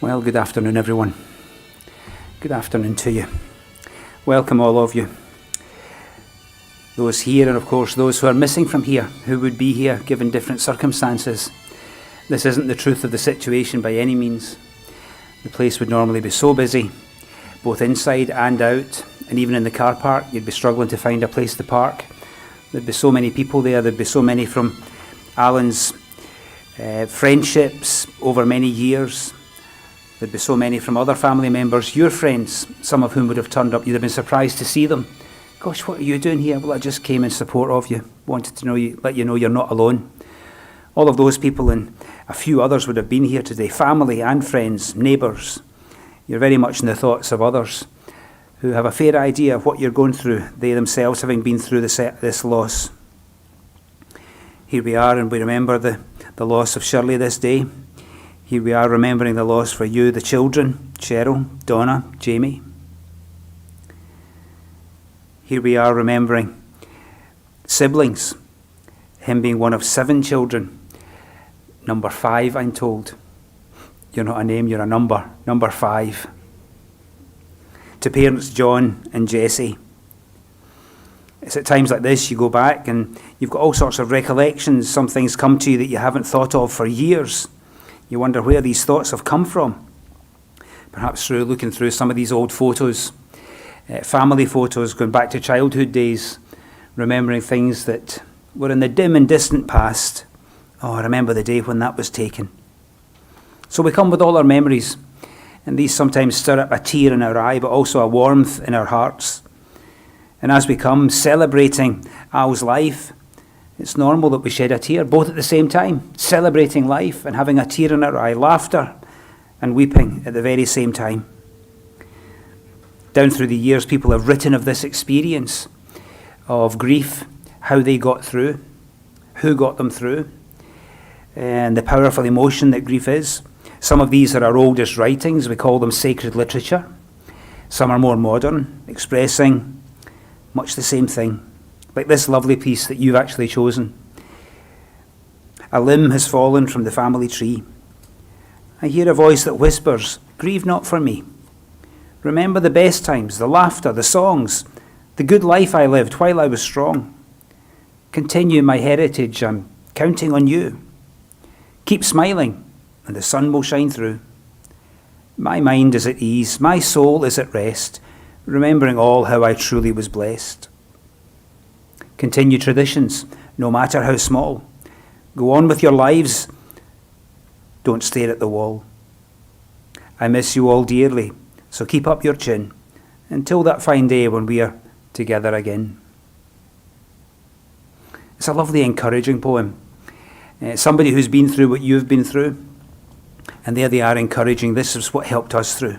Well, good afternoon, everyone. Good afternoon to you. Welcome, all of you. Those here, and of course those who are missing from here, who would be here given different circumstances. This isn't the truth of the situation by any means. The place would normally be so busy, both inside and out, and even in the car park, you'd be struggling to find a place to park. There'd be so many people there. There'd be so many from Alan's friendships over many years. There'd be so many from other family members, your friends, some of whom would have turned up. You'd have been surprised to see them. Gosh, what are you doing here? Well, I just came in support of you. Wanted to let you know you're not alone. All of those people and a few others would have been here today, family and friends, neighbours. You're very much in the thoughts of others who have a fair idea of what you're going through, they themselves having been through this loss. Here we are, and we remember the loss of Shirley this day. Here we are remembering the loss for you, the children, Cheryl, Donna, Jamie. Here we are remembering siblings, him being one of 7 children. Number 5, I'm told. You're not a name, you're a number. Number 5. To parents John and Jessie. It's at times like this you go back and you've got all sorts of recollections. Some things come to you that you haven't thought of for years. You wonder where these thoughts have come from. Perhaps through looking through some of these old photos, family photos going back to childhood days, remembering things that were in the dim and distant past. Oh, I remember the day when that was taken. So we come with all our memories, and these sometimes stir up a tear in our eye, but also a warmth in our hearts. And as we come celebrating Al's life, it's normal that we shed a tear, both at the same time, celebrating life and having a tear in our eye, laughter and weeping at the very same time. Down through the years, people have written of this experience of grief, how they got through, who got them through, and the powerful emotion that grief is. Some of these are our oldest writings. We call them sacred literature. Some are more modern, expressing much the same thing. Like this lovely piece that you've actually chosen. A limb has fallen from the family tree. I hear a voice that whispers, "Grieve not for me. Remember the best times, the laughter, the songs, the good life I lived while I was strong. Continue my heritage, I'm counting on you. Keep smiling, and the sun will shine through. My mind is at ease, my soul is at rest, remembering all how I truly was blessed. Continue traditions, no matter how small. Go on with your lives, don't stare at the wall. I miss you all dearly, so keep up your chin until that fine day when we are together again." It's a lovely, encouraging poem. Somebody who's been through what you've been through, and there they are encouraging, this is what helped us through.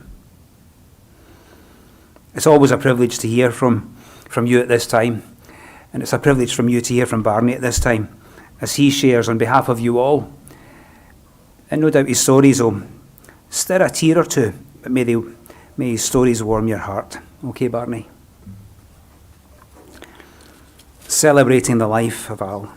It's always a privilege to hear from you at this time, and it's a privilege from you to hear from Barney at this time, as he shares on behalf of you all. And no doubt his stories will stir a tear or two, but may his stories warm your heart. Okay, Barney? Celebrating the life of Al.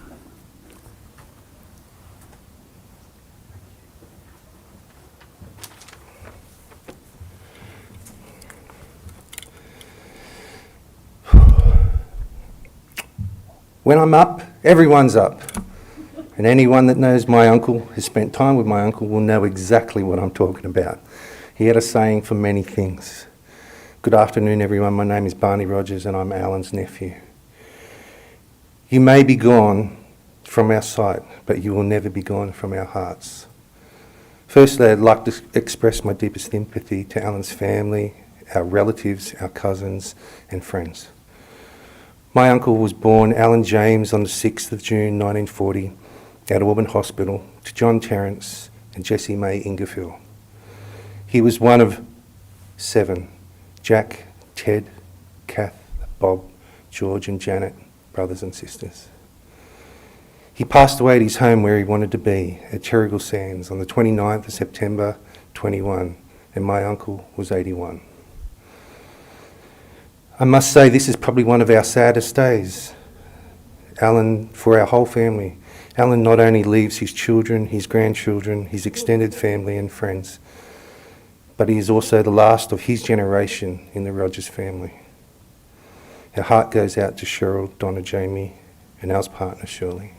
When I'm up, everyone's up. And anyone that knows my uncle, has spent time with my uncle, will know exactly what I'm talking about. He had a saying for many things. Good afternoon, everyone. My name is Barney Rogers and I'm Alan's nephew. You may be gone from our sight, but you will never be gone from our hearts. Firstly, I'd like to express my deepest sympathy to Alan's family, our relatives, our cousins and friends. My uncle was born Alan James on the 6th of June 1940 at Auburn Hospital to John Terrence and Jessie May Ingerfield. He was one of 7, Jack, Ted, Kath, Bob, George and Janet, brothers and sisters. He passed away at his home where he wanted to be, at Terrigal Sands, on the 29th of September 21, and my uncle was 81. I must say this is probably one of our saddest days. Alan, for our whole family, Alan not only leaves his children, his grandchildren, his extended family and friends, but he is also the last of his generation in the Rogers family. Our heart goes out to Cheryl, Donna, Jamie, and our partner, Shirley.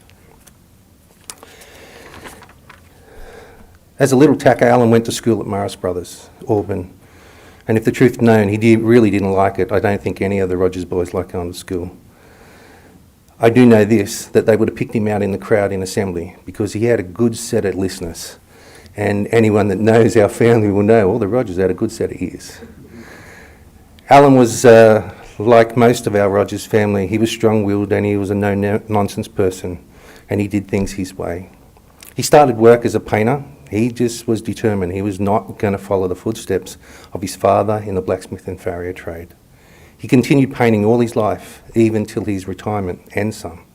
As a little tacker, Alan went to school at Morris Brothers, Auburn. And if the truth known, he really didn't like it. I don't think any of the Rogers boys liked going to school. I do know this, that they would have picked him out in the crowd in assembly because he had a good set of listeners. And anyone that knows our family will know all the Rogers had a good set of ears. Alan was like most of our Rogers family. He was strong-willed and he was a no-nonsense person, and he did things his way. He started work as a painter. He just was determined. He was not going to follow the footsteps of his father in the blacksmith and farrier trade. He continued painting all his life, even till his retirement and some.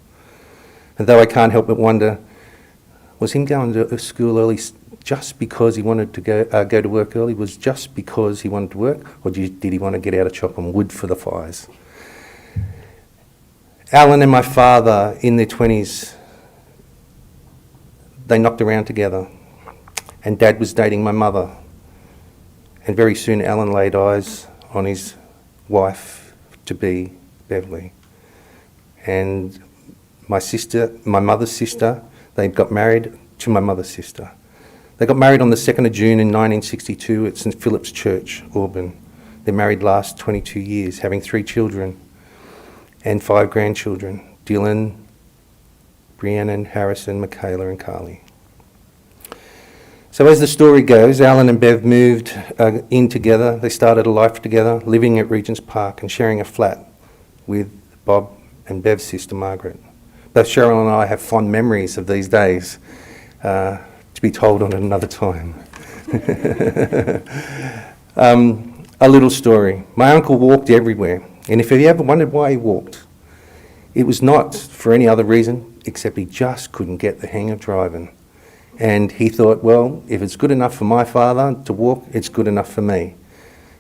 And though I can't help but wonder, was him going to school early just because he wanted to go to work early? Was just because he wanted to work, or did he want to get out of chopping wood for the fires? Alan and my father, in their 20s, they knocked around together. And Dad was dating my mother. And very soon Alan laid eyes on his wife-to-be, Beverly. And my mother's sister, they got married to my mother's sister. They got married on the 2nd of June in 1962 at St Philip's Church, Auburn. Their married last 22 years, having 3 children and 5 grandchildren, Dylan, Brianna, Harrison, Michaela and Carly. So as the story goes, Alan and Bev moved in together. They started a life together, living at Regent's Park and sharing a flat with Bob and Bev's sister Margaret. Both Cheryl and I have fond memories of these days, to be told on another time. A little story. My uncle walked everywhere, and if you ever wondered why he walked, it was not for any other reason except he just couldn't get the hang of driving. And he thought, well, if it's good enough for my father to walk, it's good enough for me.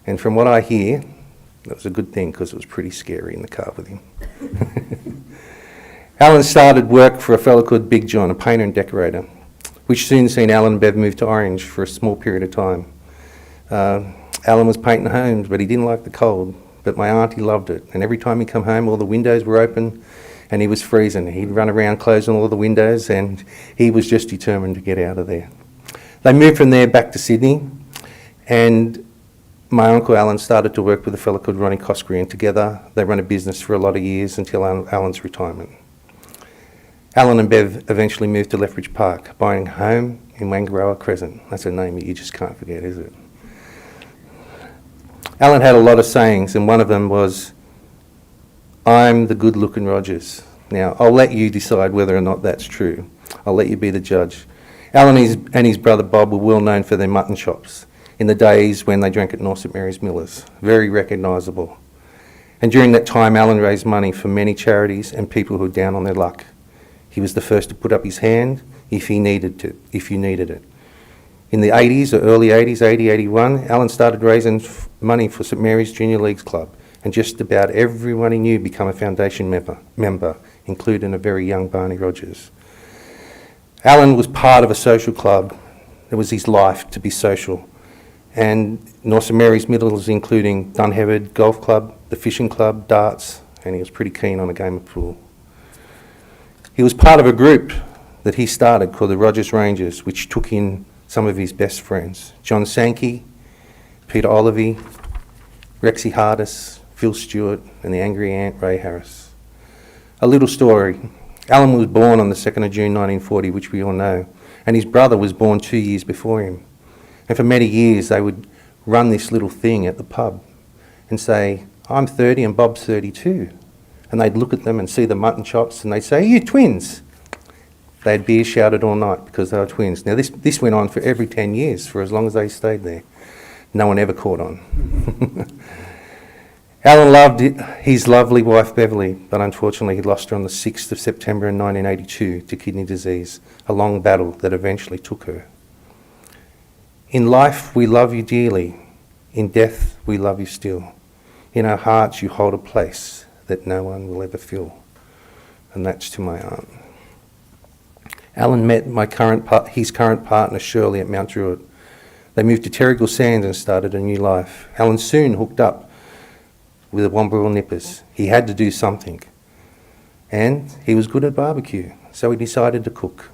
And from what I hear, that was a good thing because it was pretty scary in the car with him. Alan started work for a fellow called Big John, a painter and decorator, which soon seen Alan and Bev move to Orange for a small period of time. Alan was painting homes, but he didn't like the cold. But my auntie loved it. And every time he'd come home, all the windows were open and he was freezing. He'd run around closing all the windows and he was just determined to get out of there. They moved from there back to Sydney, and my uncle Alan started to work with a fellow called Ronnie Cosgreen, and together they ran a business for a lot of years until Alan's retirement. Alan and Bev eventually moved to Lethbridge Park, buying a home in Wangaroa Crescent. That's a name that you just can't forget, is it? Alan had a lot of sayings, and one of them was, "I'm the good-looking Rogers." Now, I'll let you decide whether or not that's true. I'll let you be the judge. Alan and his brother Bob were well known for their mutton chops in the days when they drank at North St Mary's Millers. Very recognisable. And during that time, Alan raised money for many charities and people who were down on their luck. He was the first to put up his hand if you needed it. In the 80s or early 80s, 80, 81, Alan started raising money for St Mary's Junior Leagues Club, and just about everyone he knew became a foundation member, including a very young Barney Rogers. Alan was part of a social club. It was his life to be social. And North St Mary's Millers, including Dunheved Golf Club, the Fishing Club, darts, and he was pretty keen on a game of pool. He was part of a group that he started called the Rogers Rangers, which took in some of his best friends: John Sankey, Peter Olivey, Rexy Hardis, Phil Stewart, and the Angry Ant Ray Harris. A little story. Alan was born on the 2nd of June 1940, which we all know, and his brother was born 2 years before him. And for many years they would run this little thing at the pub and say, "I'm 30 and Bob's 32. And they'd look at them and see the mutton chops and they'd say, "Are you twins?" They had beer shouted all night because they were twins. Now this went on for every 10 years, for as long as they stayed there. No one ever caught on. Alan loved his lovely wife Beverly, but unfortunately he lost her on the 6th of September in 1982 to kidney disease, a long battle that eventually took her. In life we love you dearly, in death we love you still. In our hearts you hold a place that no one will ever fill. And that's to my aunt. Alan met his current partner Shirley at Mount Druitt. They moved to Terrigal Sands and started a new life. Alan soon hooked up with the Womberwell Nippers. He had to do something. And he was good at barbecue, so he decided to cook.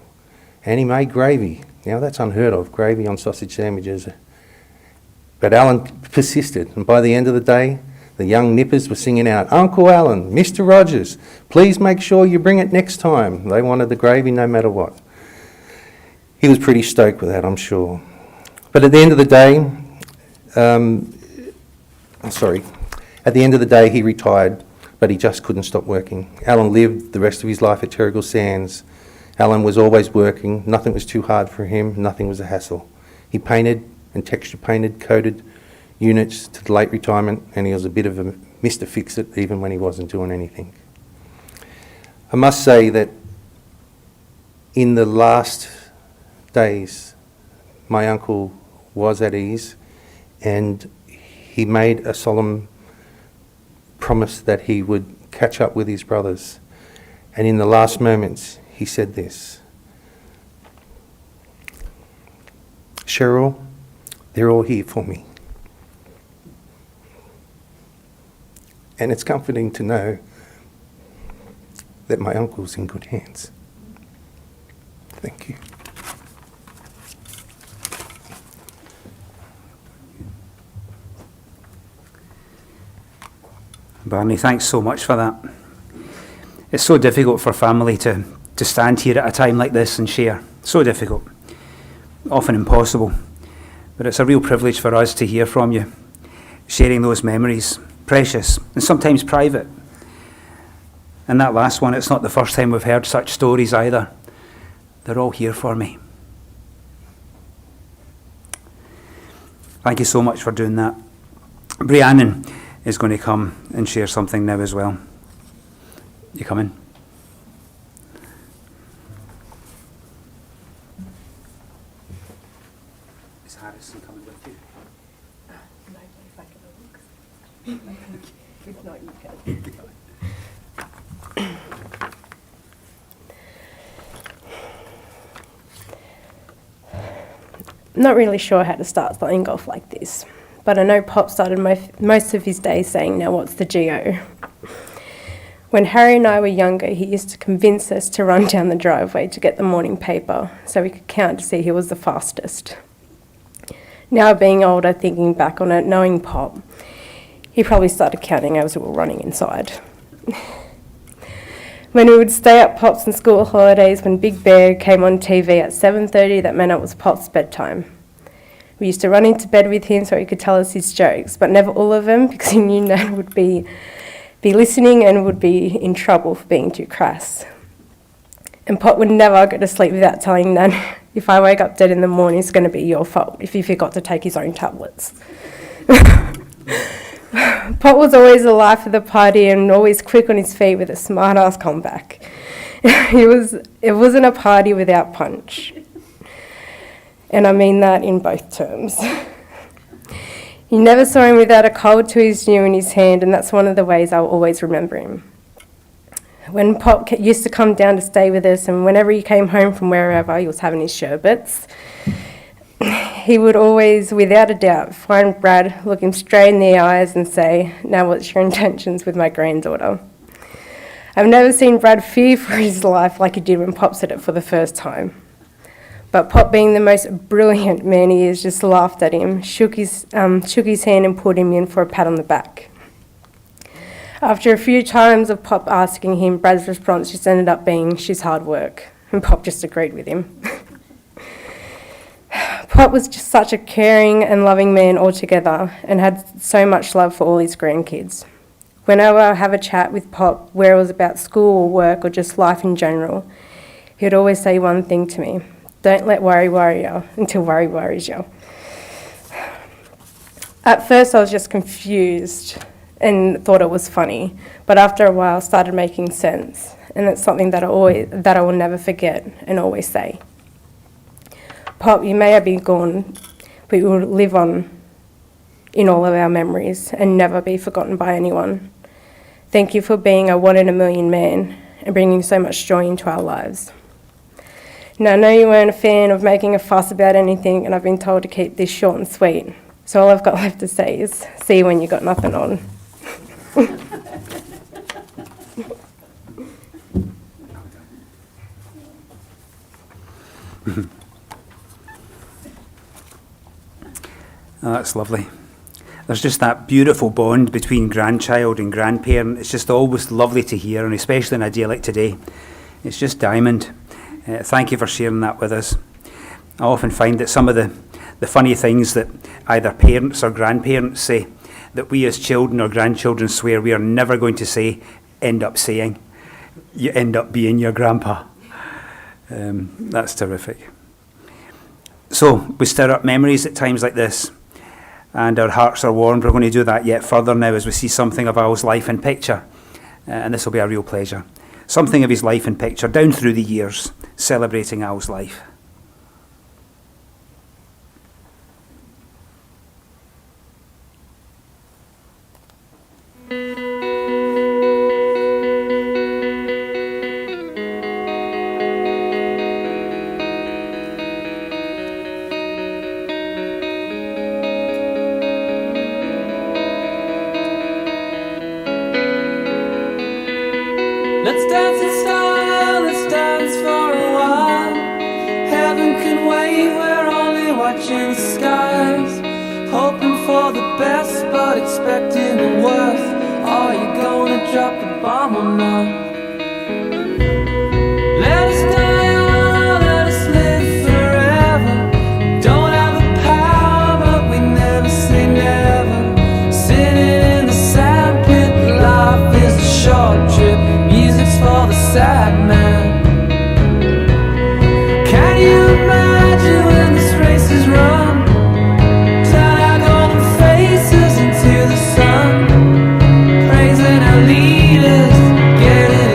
And he made gravy. Now that's unheard of, gravy on sausage sandwiches. But Alan persisted, and by the end of the day, the young Nippers were singing out, "Uncle Alan, Mr. Rogers, please make sure you bring it next time." They wanted the gravy no matter what. He was pretty stoked with that, I'm sure. But at the end of the day, he retired, but he just couldn't stop working. Alan lived the rest of his life at Terrigal Sands. Alan was always working. Nothing was too hard for him. Nothing was a hassle. He painted and texture painted, coated units to the late retirement, and he was a bit of a Mr. Fix-It even when he wasn't doing anything. I must say that in the last days, my uncle was at ease, and he made a solemn promise that he would catch up with his brothers. And in the last moments, he said this: "Cheryl, they're all here for me." And it's comforting to know that my uncle's in good hands. Thank you. Barney, thanks so much for that. It's so difficult for family to stand here at a time like this and share. So difficult. Often impossible. But it's a real privilege for us to hear from you, sharing those memories, precious and sometimes private. And that last one, it's not the first time we've heard such stories either. They're all here for me. Thank you so much for doing that. Rhiannon is going to come and share something now as well. You come in. Is Harrison coming with you? No, if I can look. If not, you can. Not really sure how to start something off like this, but I know Pop started most of his day saying, "Now what's the GO?" When Harry and I were younger, he used to convince us to run down the driveway to get the morning paper so we could count to see who was the fastest. Now being older, thinking back on it, knowing Pop, he probably started counting as we were running inside. When we would stay at Pop's on school holidays, when Big Bear came on TV at 7:30, that meant it was Pop's bedtime. We used to run into bed with him so he could tell us his jokes, but never all of them, because he knew Nan would be listening and would be in trouble for being too crass. And Pop would never go to sleep without telling Nan, "If I wake up dead in the morning, it's going to be your fault if he forgot to take his own tablets." Pop was always the life of the party and always quick on his feet with a smart-ass comeback. It wasn't a party without punch. And I mean that in both terms. You never saw him without a cold to his new in his hand, and that's one of the ways I'll always remember him. When Pop used to come down to stay with us, and whenever he came home from wherever, he was having his sherbets, he would always, without a doubt, find Brad, look him straight in the eyes and say, "Now what's your intentions with my granddaughter?" I've never seen Brad fear for his life like he did when Pop said it for the first time. But Pop, being the most brilliant man he is, just laughed at him, shook his hand and pulled him in for a pat on the back. After a few times of Pop asking him, Brad's response just ended up being, "She's hard work," and Pop just agreed with him. Pop was just such a caring and loving man altogether and had so much love for all his grandkids. Whenever I have a chat with Pop, where it was about school or work or just life in general, he would always say one thing to me: "Don't let worry you until worry worries you." At first I was just confused and thought it was funny, but after a while it started making sense, and it's something that I will never forget and always say. Pop, you may have been gone, but you will live on in all of our memories and never be forgotten by anyone. Thank you for being a 1 in a million man and bringing so much joy into our lives. Now, I know you weren't a fan of making a fuss about anything, and I've been told to keep this short and sweet. So all I've got left to say is, see you when you got nothing on. Oh, that's lovely. There's just that beautiful bond between grandchild and grandparent. It's just always lovely to hear, and especially on a day like today. It's just diamond. Thank you for sharing that with us. I often find that some of the funny things that either parents or grandparents say that we as children or grandchildren swear we are never going to say, end up saying. You end up being your grandpa. That's terrific. So we stir up memories at times like this, and our hearts are warmed. We're going to do that yet further now as we see something of Al's life in picture, and this will be a real pleasure. Something of his life in picture down through the years, celebrating Al's life. Let's dance in style, let's dance for a while. Heaven can wait, we're only watching the skies. Hoping for the best, but expecting the worst. Are you gonna drop the bomb or not? Let us die young, let us live forever. Don't have the power, but we never say never. Sitting in the sandpit, life is a short trip. Music's for the sad man. Can you imagine when this race is run? Turn our golden faces into the sun, praising our leaders, getting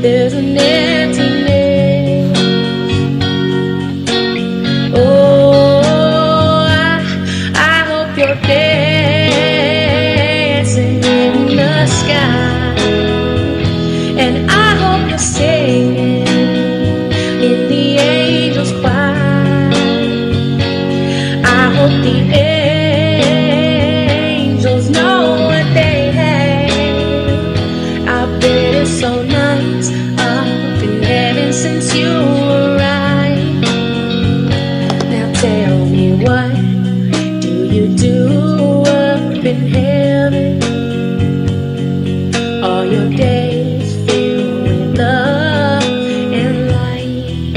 there's an emptiness. Oh, I hope you're dancing in the sky, and I hope you're singing in the angels' choir. I hope the angels know what they have. I bet it's so nice up in heaven since you arrived. Now tell me, what do you do up in heaven? Are your days filled with love and light?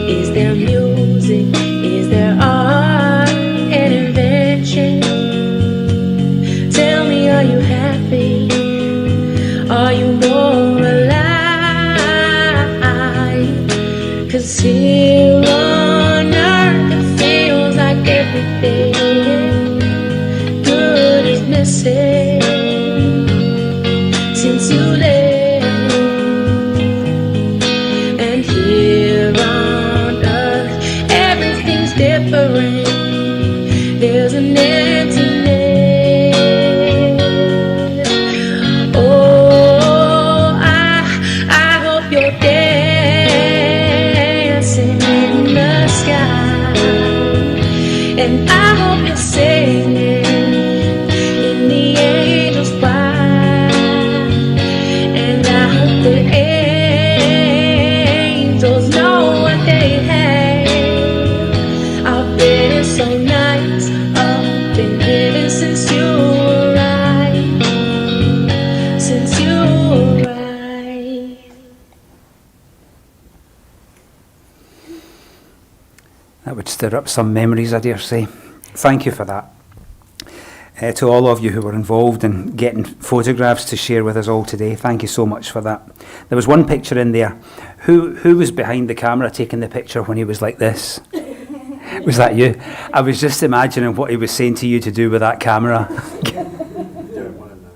Is there music? Is there art and invention? Tell me, are you happy? Are you more alive? 'Cause here on earth it feels like everything good is missing since you left. And here on earth everything's different. There's an emptiness. Oh, I hope you're dancing in the sky, and I hope you're singing in the angels' choir, and I hope the angels know what they have. I bet it's so nice up in heaven since you arrived, since you arrived. That would stir up some memories, I dare say. Thank you for that. To all of you who were involved in getting photographs to share with us all today, thank you so much for that. There was one picture in there. Who was behind the camera taking the picture when he was like this? Was that you? I was just imagining what he was saying to you to do with that camera.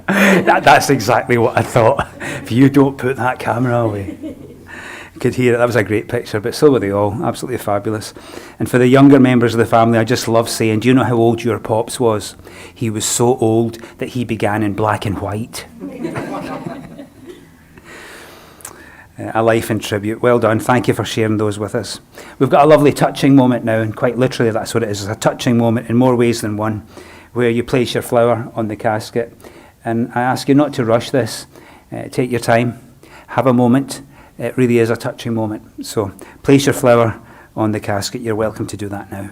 That's exactly what I thought. If you don't put that camera away. Could hear it. That was a great picture, but so were they all. Absolutely fabulous. And for the younger members of the family, I just love saying, do you know how old your pops was? He was so old that he began in black and white. A life in tribute. Well done. Thank you for sharing those with us. We've got a lovely touching moment now, and quite literally that's what it is. It's a touching moment in more ways than one, where you place your flower on the casket. And I ask you not to rush this. Take your time. Have a moment. It really is a touching moment. So place your flower on the casket. You're welcome to do that now.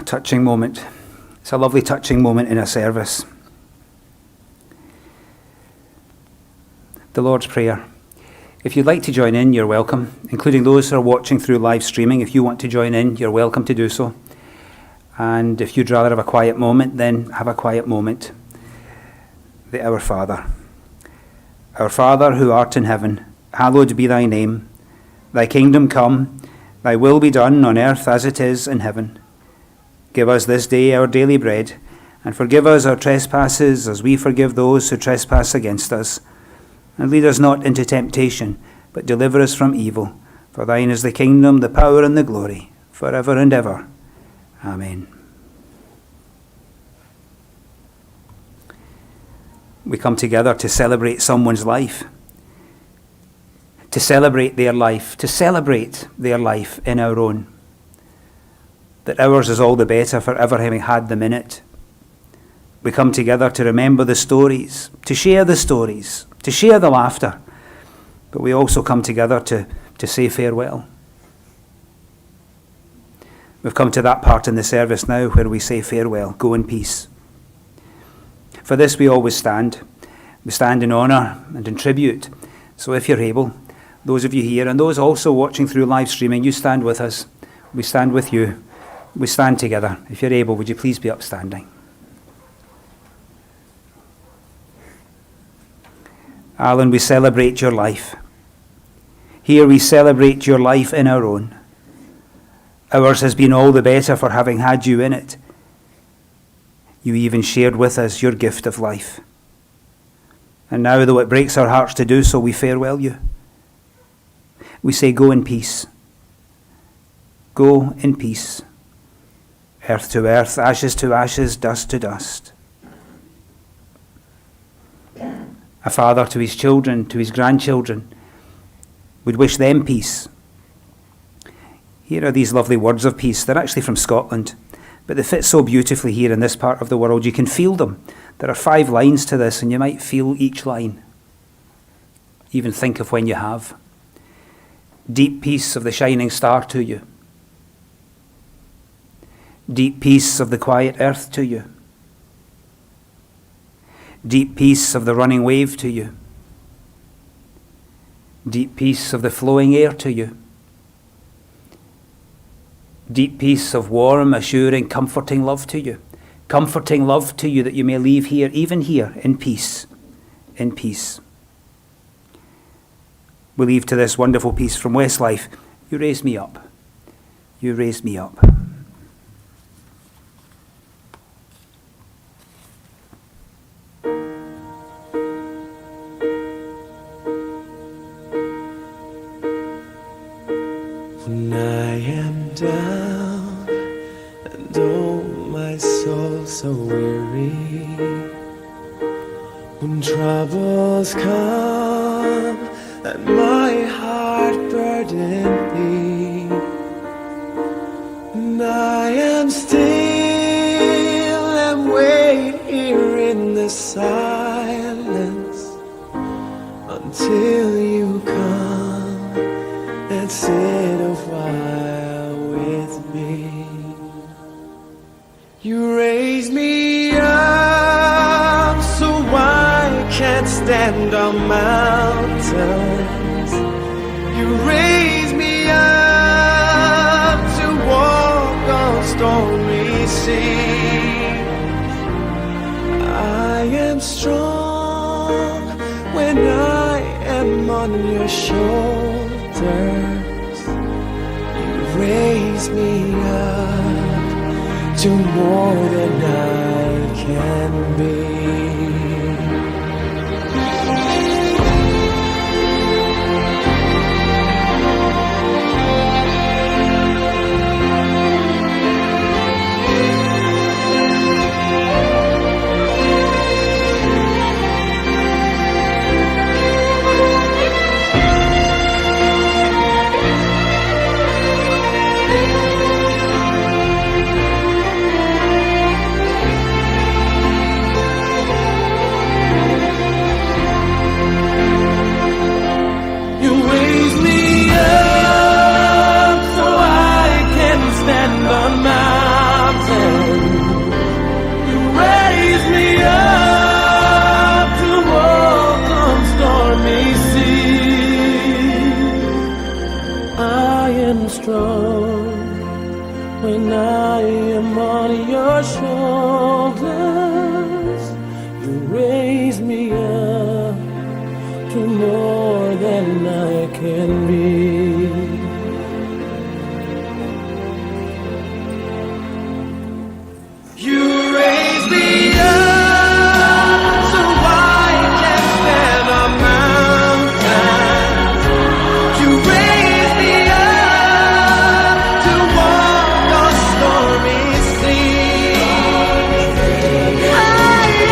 a touching moment. It's a lovely touching moment in a service. The Lord's Prayer. If you'd like to join in, you're welcome, including those who are watching through live streaming. If you want to join in, you're welcome to do so. And if you'd rather have a quiet moment, then have a quiet moment. The Our Father. Our Father, who art in heaven, hallowed be thy name. Thy kingdom come, thy will be done on earth as it is in heaven. Give us this day our daily bread, and forgive us our trespasses as we forgive those who trespass against us. And lead us not into temptation, but deliver us from evil. For thine is the kingdom, the power, and the glory, forever and ever. Amen. We come together to celebrate someone's life, to celebrate their life, in our own. That ours is all the better for ever having had them in it. We come together to remember the stories, to share the laughter, but we also come together to say farewell. We've come to that part in the service now where we say farewell, go in peace. For this we always stand. We stand in honour and in tribute. So if you're able, those of you here and those also watching through live streaming, you stand with us. We stand with you. We stand together. If you're able, would you please be upstanding? Alan, we celebrate your life. Here we celebrate your life in our own. Ours has been all the better for having had you in it. You even shared with us your gift of life. And now, though it breaks our hearts to do so, we farewell you. We say, go in peace. Go in peace. Earth to earth, ashes to ashes, dust to dust. A father to his children, to his grandchildren, would wish them peace. Here are these lovely words of peace. They're actually from Scotland, but they fit so beautifully here in this part of the world. You can feel them. There are 5 lines to this, and you might feel each line. Even think of when you have. Deep peace of the shining star to you. Deep peace of the quiet earth to you. Deep peace of the running wave to you. Deep peace of the flowing air to you. Deep peace of warm, assuring, comforting love to you. Comforting love to you that you may leave here, even here, in peace. In peace. We leave to this wonderful piece from Westlife. You raise me up. You raise me up. When I am down and oh my soul so weary, when troubles come and my heart burden me, and I am still and wait here in the silence until you come and sit a while with me. You raise me up so I can't stand on mountains. You raise me up to walk on stormy seas. I am strong when I am on your shoulders. You raise me up to more than I can be. strong when I am on your shoulders. You raise me up to more than I can be. You raise me up so I can stand on mountains. You raise me up to walk on stormy seas. I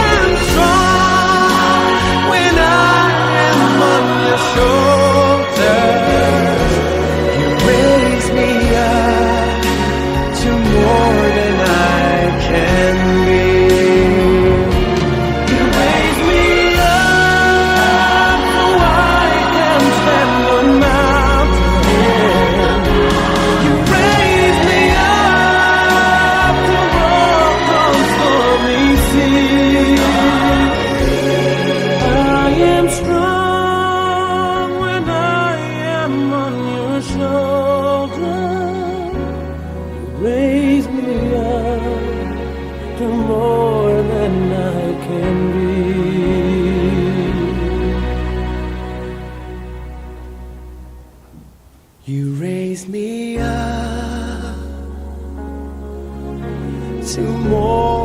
am strong when I am on your shoulders. You raise me up to more than I can be. You raise me up so I can stand on mountains. You raise me up to walk on stormy seas. I am strong when I am on your shoulder. Raise me up to more than I can be. You raise me up to more